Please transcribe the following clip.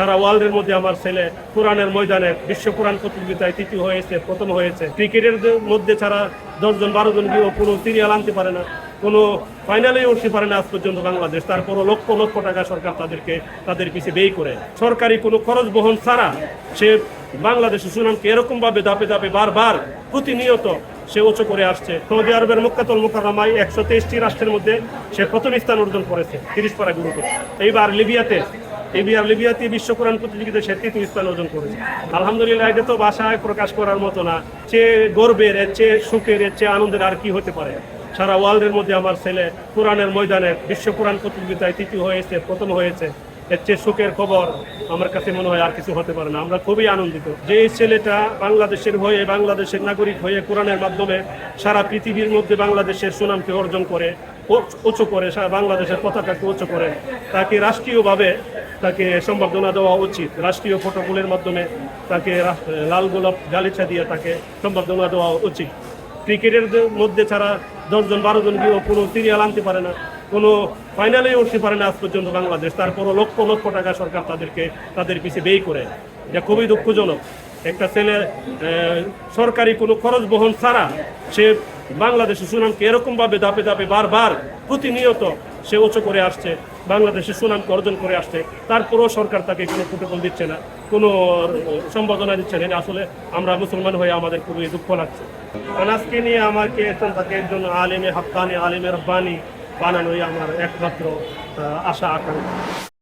সারা ওয়ার্ল্ডের মধ্যে আমার ছেলে কোরআনের ময়দানে বিশ্ব কোরআন প্রতিযোগিতায় তৃতীয় হয়েছে, প্রথম হয়েছে। ক্রিকেটের মধ্যে ছাড়া 10-12 জন গিয়েও কোনো সিরিয়াল আনতে পারে না, কোনো ফাইনালে উঠতে পারে না আজ পর্যন্ত বাংলাদেশ। তারপরও লক্ষ লক্ষ টাকা সরকার তাদের পিছিয়ে ব্যয় করে, সরকারি কোনো খরচ বহন ছাড়া সে বাংলাদেশের সুনামকে এরকমভাবে ধাপে ধাপে বারবার প্রতিনিয়ত সে উঁচু করে আসছে। সৌদি আরবের মক্কাতুল মুকাররমায় 123টি রাষ্ট্রের মধ্যে সে প্রথম স্থান অর্জন করেছে 30 পারা গ্রুপে। এইবার লিবিয়াতে বিশ্ব কোরআন প্রতিযোগিতায় সে 3য় স্থান অর্জন করেছে। আলহামদুলিল্লাহ, এটা তো ভাষায় প্রকাশ করার মতো না। চেয়ে গর্বের, এর চেয়ে সুখের, এর চেয়ে আনন্দের আর কি হতে পারে। সারা ওয়ার্ল্ডের মধ্যে আমার ছেলে কোরআনের ময়দানে বিশ্ব কোরআন প্রতিযোগিতায় তৃতীয় হয়েছে, প্রথম হয়েছে। এর চেয়ে সুখের খবর আমার কাছে মনে হয় আর কিছু হতে পারে না। আমরা খুবই আনন্দিত যে এই ছেলেটা বাংলাদেশের হয়ে, বাংলাদেশের নাগরিক হয়ে কোরআনের মাধ্যমে সারা পৃথিবীর মধ্যে বাংলাদেশের সুনামকে অর্জন করে, উঁচু করে, সারা বাংলাদেশের পতাকাকে উঁচু করে। তাকে রাষ্ট্রীয়ভাবে তাকে সম্বর্ধনা দেওয়া উচিত। রাষ্ট্রীয় প্রটোকলের মাধ্যমে তাকে লাল গোলাপ গালিচা দিয়ে তাকে সম্বর্ধনা দেওয়া উচিত। ক্রিকেটের মধ্যে ছাড়া 10-12 জন গিয়েও কোনো সিরিয়াল আনতে পারে না, কোনো ফাইনালে উঠতে পারে না আজ পর্যন্ত বাংলাদেশ। তারপরও লক্ষ লক্ষ টাকা সরকার তাদের পিছিয়ে ব্যয় করে। এটা খুবই দুঃখজনক। একটা ছেলে সরকারি কোনো খরচ বহন ছাড়া সে বাংলাদেশের সুনামকে এরকমভাবে ধাপে ধাপে বারবার প্রতিনিয়ত সে উঁচু করে আসছে, বাংলাদেশের সুনামকে অর্জন করে আসছে। তারপরও সরকার তাকে কোনো প্রোটোকল দিচ্ছে না, কোনো সম্বোধনা দিচ্ছে না। আসলে আমরা মুসলমান হয়ে আমাদের খুবই দুঃখ লাগছে। আনাজকে নিয়ে আমাকে তাকে একজন আলেমে হাক্কানি, আলেমে রব্বানি বানানোই আমার একমাত্র আশা আকাঙ্ক্ষা।